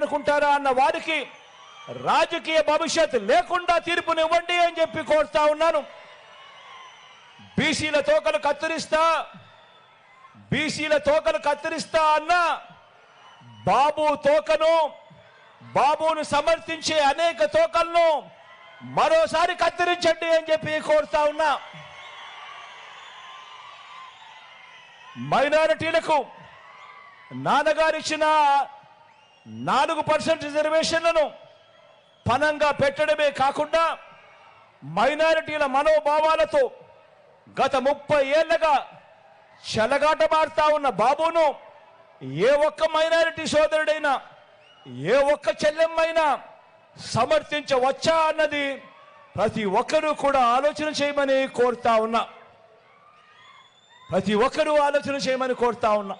అనుకుంటారా అన్న వారికి రాజకీయ భవిష్యత్ లేకుండా తీర్పునివ్వండి అని చెప్పి కోరుతా ఉన్నాను. బీసీల తోకలు కత్తిరిస్తా అన్న బాబును సమర్థించే అనేక తోకలను మరోసారి కత్తిరించండి అని చెప్పి కోరుతా ఉన్నా. మైనారిటీలకు నాన్నగారిచ్చిన 4% రిజర్వేషన్లను పనంగా పెట్టడమే కాకుండా మైనారిటీల మనోభావాలతో గత 30 ఏళ్లుగా చెలగాటమాడుతా ఉన్న బాబును ఏ ఒక్క మైనారిటీ సోదరుడైనా ఏ ఒక్క చెల్లెమ్మైనా సమర్థించవచ్చా అన్నది ప్రతి ఒక్కరూ కూడా ఆలోచన చేయమని కోరుతా ఉన్నా.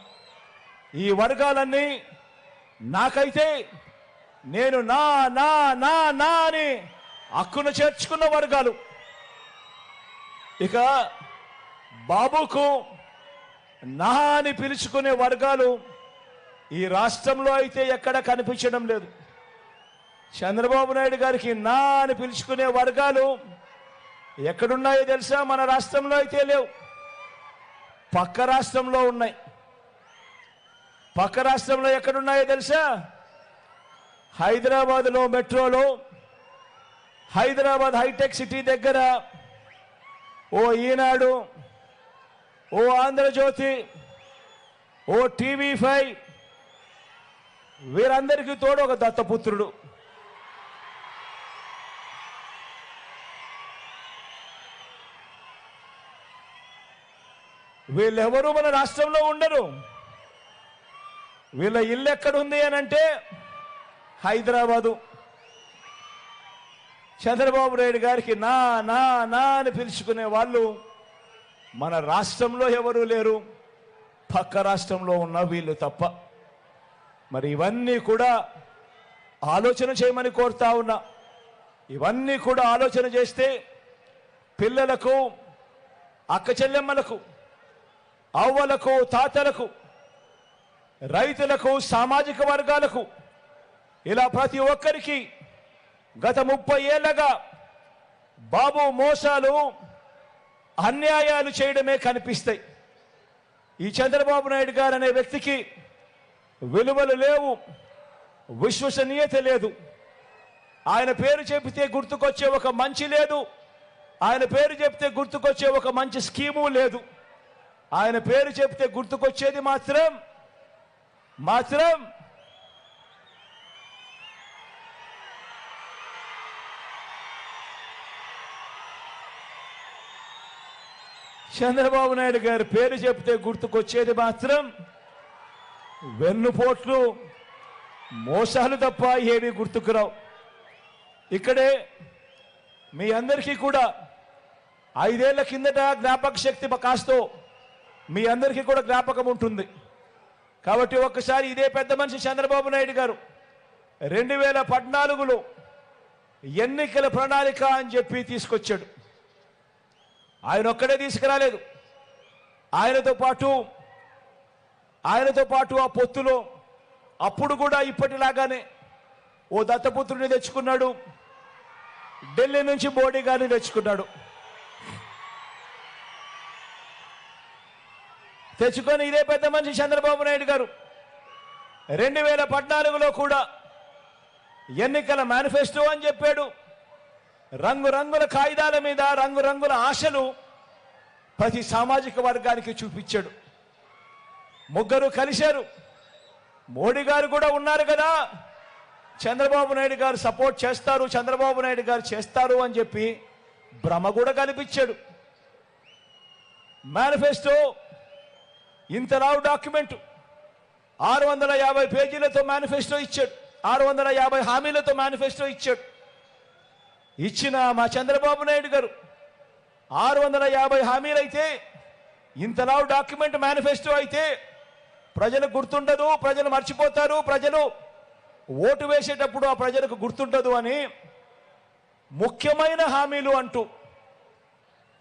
ఈ వర్గాలన్నీ నాకైతే నేను నా నా నా నా అని హక్కును చేర్చుకున్న వర్గాలు. ఇక బాబుకు నా అని పిలుచుకునే వర్గాలు ఈ రాష్ట్రంలో అయితే ఎక్కడ కనిపించడం లేదు. చంద్రబాబు నాయుడు గారికి నా అని పిలుచుకునే వర్గాలు ఎక్కడున్నాయో తెలుసా? మన రాష్ట్రంలో అయితే లేవు, పక్క రాష్ట్రంలో ఉన్నాయి. పక్క రాష్ట్రంలో ఎక్కడున్నాయో తెలుసా? హైదరాబాద్లో మెట్రోలో, హైదరాబాద్ హైటెక్ సిటీ దగ్గర ఓ ఈనాడు, ఓ ఆంధ్రజ్యోతి, ఓ TV5 వీరందరికీ తోడు ఒక దత్తపుత్రుడు. వీళ్ళెవరూ మన రాష్ట్రంలో ఉండరు. వీళ్ళ ఇల్లు ఎక్కడుంది అని అంటే హైదరాబాదు. చంద్రబాబు నాయుడు గారికి నా నా నా అని పిలుచుకునే వాళ్ళు మన రాష్ట్రంలో ఎవరూ లేరు, పక్క రాష్ట్రంలో ఉన్న వీళ్ళు తప్ప. మరి ఇవన్నీ కూడా ఆలోచన చేయమని కోరుతా ఉన్నా. ఇవన్నీ కూడా ఆలోచన చేస్తే పిల్లలకు, అక్క చెల్లెమ్మలకు, అవ్వలకు, తాతలకు, రైతులకు, సామాజిక వర్గాలకు, ఇలా ప్రతి ఒక్కరికి గత 30 ఏళ్లుగా బాబు మోసాలు, అన్యాయాలు చేయడమే కనిపిస్తాయి. ఈ చంద్రబాబు నాయుడు గారు అనే వ్యక్తికి విలువలు లేవు, విశ్వసనీయత లేదు. ఆయన పేరు చెబితే గుర్తుకొచ్చే ఒక మంచి లేదు, ఆయన పేరు చెబితే గుర్తుకొచ్చే ఒక మంచి స్కీము లేదు. ఆయన పేరు చెబితే గుర్తుకొచ్చేది మాత్రం చంద్రబాబు నాయుడు గారి పేరు చెబితే గుర్తుకొచ్చేది మాత్రం వెన్నుపోట్లు, మోసాలు తప్ప ఏమీ గుర్తుకురావు. ఇక్కడే మీ అందరికీ కూడా 5 ఏళ్ల కిందట జ్ఞాపక శక్తి కాస్తో మీ అందరికీ కూడా జ్ఞాపకం ఉంటుంది. కాబట్టి ఒక్కసారి ఇదే పెద్ద మనిషి చంద్రబాబు నాయుడు గారు 2014లో ఎన్నికల ప్రణాళిక అని చెప్పి తీసుకొచ్చాడు. ఆయన ఒక్కడే తీసుకురాలేదు. ఆయనతో పాటు ఆ పొత్తులో అప్పుడు కూడా ఇప్పటిలాగానే ఓ దత్తపుత్రుని తెచ్చుకున్నాడు, ఢిల్లీ నుంచి మోడీ గారిని తెచ్చుకున్నాడు. తెచ్చుకొని ఇదే పెద్ద మనిషి చంద్రబాబు నాయుడు గారు 2014లో కూడా ఎన్నికల మేనిఫెస్టో అని చెప్పాడు. రంగురంగుల కాగితాల మీద రంగురంగుల ఆశలు ప్రతి సామాజిక వర్గానికి చూపించాడు. ముగ్గురు కలిశారు. మోడీ గారు కూడా ఉన్నారు కదా, చంద్రబాబు నాయుడు గారు సపోర్ట్ చేస్తారు, చంద్రబాబు నాయుడు గారు చేస్తారు అని చెప్పి భ్రమ కూడా కల్పించాడు. మేనిఫెస్టో ఇంతలావు డాక్యుమెంట్ 650 పేజీలతో మేనిఫెస్టో ఇచ్చాడు, 650 హామీలతో మేనిఫెస్టో ఇచ్చాడు. ఇచ్చిన మా చంద్రబాబు నాయుడు గారు 650 హామీలైతే, ఇంతలావు డాక్యుమెంట్ మేనిఫెస్టో అయితే ప్రజలకు గుర్తుండదు, ప్రజలు మర్చిపోతారు, ప్రజలు ఓటు వేసేటప్పుడు ఆ ప్రజలకు గుర్తుండదు అని ముఖ్యమైన హామీలు అంటూ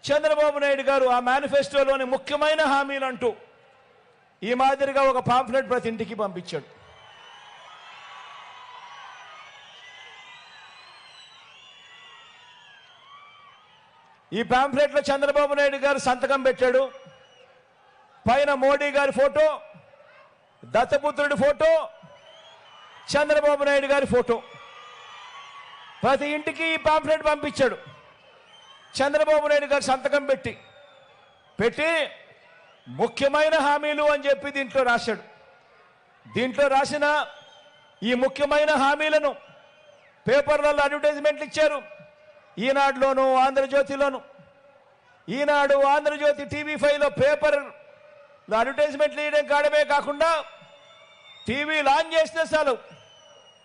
చంద్రబాబు నాయుడు గారు ఆ మేనిఫెస్టోలోని ముఖ్యమైన హామీలు అంటూ ఈ మాదిరిగా ఒక పాంఫ్లెట్ ప్రతి ఇంటికి పంపించాడు. ఈ పాంఫ్లెట్లో చంద్రబాబు నాయుడు గారు సంతకం పెట్టాడు. పైన మోడీ గారి ఫోటో, దత్తపుత్రుడి ఫోటో, చంద్రబాబు నాయుడు గారి ఫోటో. ప్రతి ఇంటికి ఈ పాంఫ్లెట్ పంపించాడు. చంద్రబాబు నాయుడు గారు సంతకం పెట్టి ముఖ్యమైన హామీలు అని చెప్పి దీంట్లో రాశాడు. దీంట్లో రాసిన ఈ ముఖ్యమైన హామీలను పేపర్లలో అడ్వర్టైజ్మెంట్లు ఇచ్చారు. ఈనాడులోను, ఆంధ్రజ్యోతిలోను. ఈనాడు, ఆంధ్రజ్యోతి, టీవీ5లో పేపర్ అడ్వర్టైజ్మెంట్లు ఇవ్వడం కాడమే కాకుండా టీవీ లాంచ్ చేసిన చాలు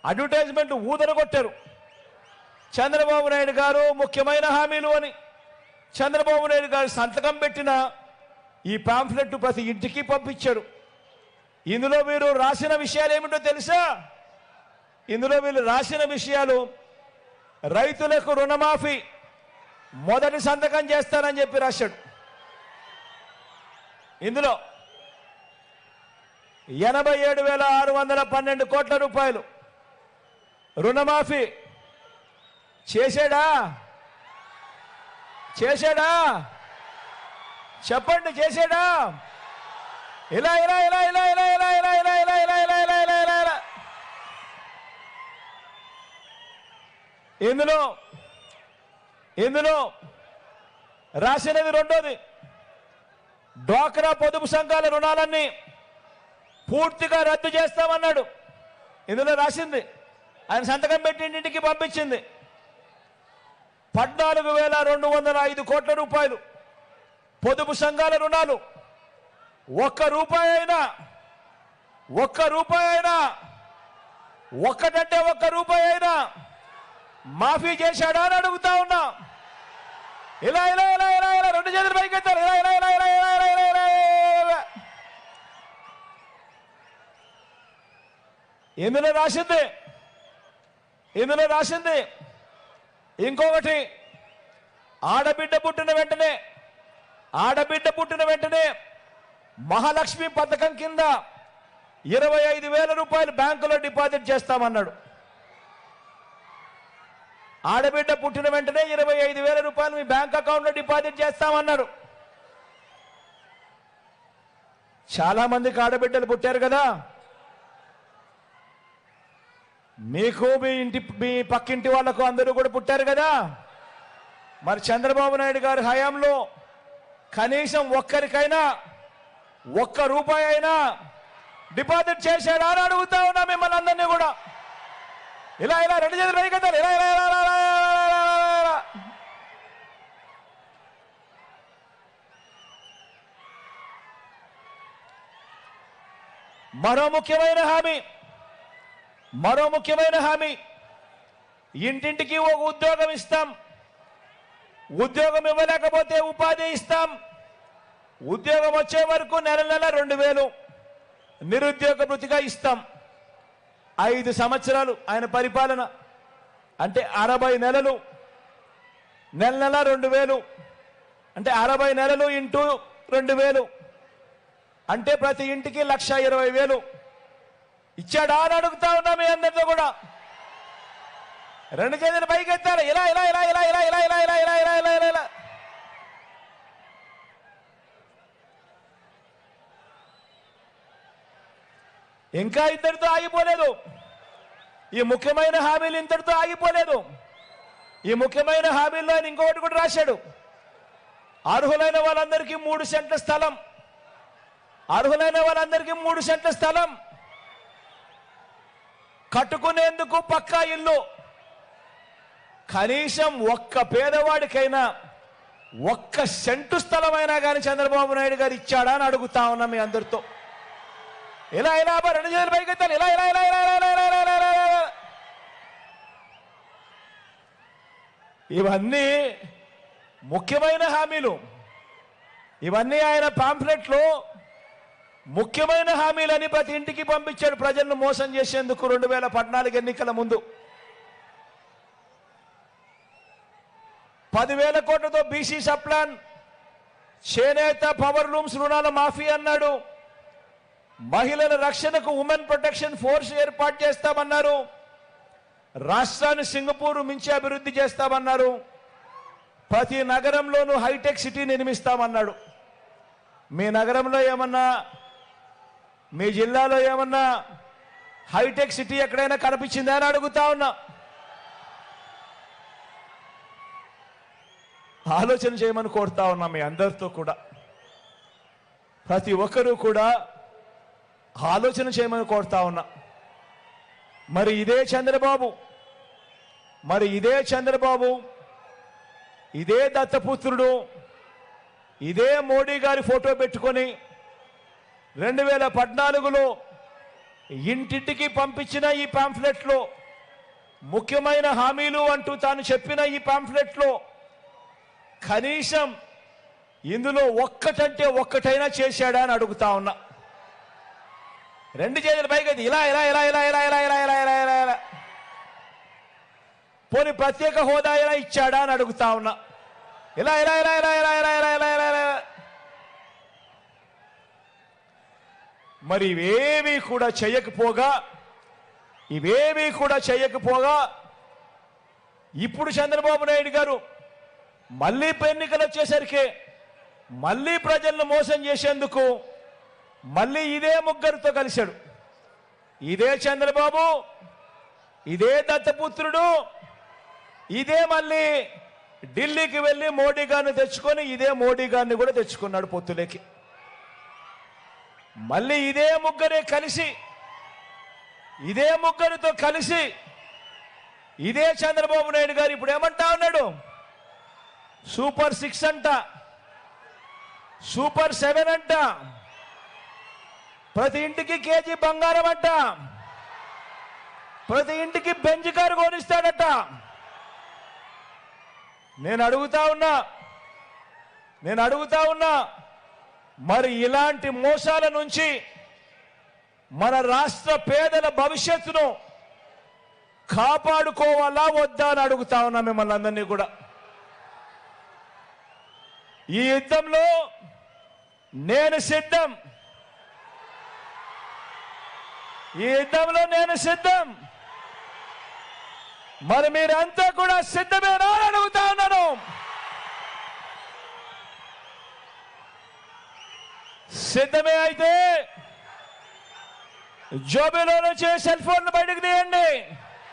అడ్వర్టైజ్మెంట్లు ఊదరగొట్టారు. చంద్రబాబు నాయుడు గారు ముఖ్యమైన హామీలు అని చంద్రబాబు నాయుడు గారు సంతకం పెట్టిన ఈ పాంఫ్లెట్ ప్రతి ఇంటికి పంపించారు. ఇందులో వీరు రాసిన విషయాలు ఏమిటో తెలుసా? ఇందులో వీళ్ళు రాసిన విషయాలు రైతులకు రుణమాఫీ మొదటి సంతకం చేస్తానని చెప్పి రాశాడు. ఇందులో 87,612 కోట్ల రూపాయలు రుణమాఫీ చేశాడా? చెప్పండి, చేశాడా? ఇలా ఇలా ఇలా ఇలా ఇలా ఇలా ఇలా ఇలా ఇలా ఇలా ఇలా ఇలా ఇలా ఇలా ఇలా ఇందులో రాసినది రెండోది, డ్వాక్రా పొదుపు సంఘాల రుణాలన్నీ పూర్తిగా రద్దు చేస్తామన్నాడు. ఇందులో రాసింది, ఆయన సంతకం పెట్టి ఇంటికి పంపించింది. 14,205 కోట్ల రూపాయలు పొదుపు సంఘాల రుణాలు. ఒక్క రూపాయి అయినా ఒక్కటంటే ఒక్క రూపాయి అయినా మాఫీ చేశాడా అని అడుగుతా ఉన్నా. ఇలా ఇలా ఇలా ఇలా ఇలా రెండు చేతులు పైకెత్తారు. ఇలా ఇలా ఇలా ఇలా ఇలా ఇలా ఇలా ఇలా ఇలా ఇందులో రాసింది ఇంకొకటి, ఆడబిడ్డ పుట్టిన వెంటనే మహాలక్ష్మి పథకం కింద 25,000 రూపాయలు బ్యాంకులో డిపాజిట్ చేస్తామన్నాడు. ఆడబిడ్డ పుట్టిన వెంటనే 25,000 రూపాయలు మీ బ్యాంక్ అకౌంట్లో డిపాజిట్ చేస్తామన్నారు. చాలా మందికి ఆడబిడ్డలు పుట్టారు కదా. మీకు మీ పక్కింటి వాళ్లకు అందరూ కూడా పుట్టారు కదా. మరి చంద్రబాబు నాయుడు గారి హయాంలో కనీసం ఒక్కరికైనా ఒక్క రూపాయి అయినా డిపాజిట్ చేశాడా అని అడుగుతా ఉన్నా మిమ్మల్ని అందరినీ కూడా. ఇలా ఇలా రెండు చేతులు పైకెత్తాలి. ఇలా ఇలా ఇలా ఇలా ఇలా. మరో ముఖ్యమైన హామీ, ఇంటింటికి ఒక ఉద్యోగం ఇస్తాం. ఉద్యోగం ఇవ్వలేకపోతే ఉపాధి ఇస్తాం. ఉద్యోగం వచ్చే వరకు నెల 2,000 నిరుద్యోగ భృతిగా ఇస్తాం. 5 సంవత్సరాలు ఆయన పరిపాలన అంటే 60 నెలలు, నెల 2,000 అంటే 60 నెలలు ఇంటూ 2,000 అంటే ప్రతి ఇంటికి 1,20,000 ఇచ్చాడా అని అడుగుతా ఉన్నా మీ అందరితో కూడా. రెండు చేతులు పైకెత్తారు. ఇలా ఇలా ఇలా ఇలా ఇలా ఇలా ఇలా ఇలా ఇలా ఇలా ఇలా ఇలా ఇలా ఇంకా ఇంతటితో ఆగిపోలేదు. ఈ ముఖ్యమైన హామీలు ఇంతటితో ఆగిపోలేదు. ఈ ముఖ్యమైన హామీల్లో ఆయన ఇంకొకటి కూడా రాశాడు. అర్హులైన వాళ్ళందరికీ 3 సెంట్ల స్థలం, అర్హులైన వాళ్ళందరికీ 3 సెంట్ల స్థలం, కట్టుకునేందుకు పక్కా ఇల్లు. కనీసం ఒక్క పేదవాడికైనా 1 సెంటు స్థలమైనా కానీ చంద్రబాబు నాయుడు గారు ఇచ్చాడా అని అడుగుతా ఉన్నా మీ అందరితో. ఇలా ఇలా రెండు చేతులు పైకెత్తాలి. ఇలా ఇలా ఇలా ఇలా ఇలా ఇలా ఇలా ఇలా ఇలా. ఇవన్నీ ముఖ్యమైన హామీలు. ఇవన్నీ ఆయన పాంఫ్లెట్లో ముఖ్యమైన హామీలని ప్రతి ఇంటికి పంపించాడు ప్రజలను మోసం చేసేందుకు 2014 ఎన్నికల ముందు. 10,000 కోట్లతో బీసీ సప్లాన్, చేనేత, పవర్ లూమ్స్ రుణాల మాఫీ అన్నాడు. మహిళల రక్షణకు ఉమెన్ ప్రొటెక్షన్ ఫోర్స్ ఏర్పాటు చేస్తామన్నారు. రాష్ట్రాన్ని సింగపూర్ మించి అభివృద్ధి చేస్తామన్నారు. ప్రతి నగరంలోనూ హైటెక్ సిటీ నిర్మిస్తామన్నాడు. మీ నగరంలో ఏమన్నా, మీ జిల్లాలో ఏమన్నా హైటెక్ సిటీ ఎక్కడైనా కనిపించిందా అని అడుగుతా ఉన్నా. ఆలోచన చేయమని కోరుతా ఉన్నా మీ అందరితో కూడా. ప్రతి ఒక్కరూ కూడా ఆలోచన చేయమని కోరుతా ఉన్నా. మరి ఇదే చంద్రబాబు ఇదే దత్తపుత్రుడు ఇదే మోడీ గారి ఫోటో పెట్టుకొని 2014లో ఇంటింటికి పంపించిన ఈ పాంఫ్లెట్లో ముఖ్యమైన హామీలు అంటూ తాను చెప్పిన ఈ పాంఫ్లెట్లో కనీసం ఇందులో ఒక్కటంటే ఒక్కటైనా చేశాడా అని అడుగుతా ఉన్నా. రెండు చేతుల పైకి ఇలా ఇలా ఇలా ఇలా ఇలా ఇలా ఇలా ఇలా ఇలా ఇలా ఇలా పోనీ ప్రత్యేక హోదా ఇలా ఇచ్చాడా అని అడుగుతా ఉన్నా. ఇలా ఇలా ఇలా ఇలా ఇలా ఇలా ఇలా ఇలా ఇలా ఇలా మరి ఇవేమీ కూడా చేయకపోగా ఇప్పుడు చంద్రబాబు నాయుడు గారు మళ్ళీ ఎన్నికలు వచ్చేసరికి మళ్ళీ ప్రజలను మోసం చేసేందుకు మళ్ళీ ఇదే ముగ్గురితో కలిశాడు. ఇదే చంద్రబాబు, ఇదే దత్తపుత్రుడు, ఇదే మళ్ళీ ఢిల్లీకి వెళ్ళి మోడీ గారిని తెచ్చుకొని ఇదే మోడీ గారిని కూడా తెచ్చుకున్నాడు పొత్తులేకి. మళ్ళీ ఇదే ముగ్గురితో కలిసి ఇదే చంద్రబాబు నాయుడు గారు ఇప్పుడు ఏమంటా ఉన్నాడు? సూపర్ 6 అంట, సూపర్ 7 అంట, ప్రతి ఇంటికి కేజీ బంగారం అంట, ప్రతి ఇంటికి బెంజ్ కారు కొనిస్తాడట. నేను అడుగుతా ఉన్నా మరి ఇలాంటి మోసాల నుంచి మన రాష్ట్ర పేదల భవిష్యత్తును కాపాడుకోవాలా వద్దా అని అడుగుతా ఉన్నా మిమ్మల్ని అందరినీ కూడా. ఈ యుద్ధంలో నేను సిద్ధం. మరి మీరంతా కూడా సిద్ధమేనా అని అడుగుతా ఉన్నాను. సిద్ధమే అయితే జోబీలో నుంచి సెల్ ఫోన్ బయటకు తీయండి.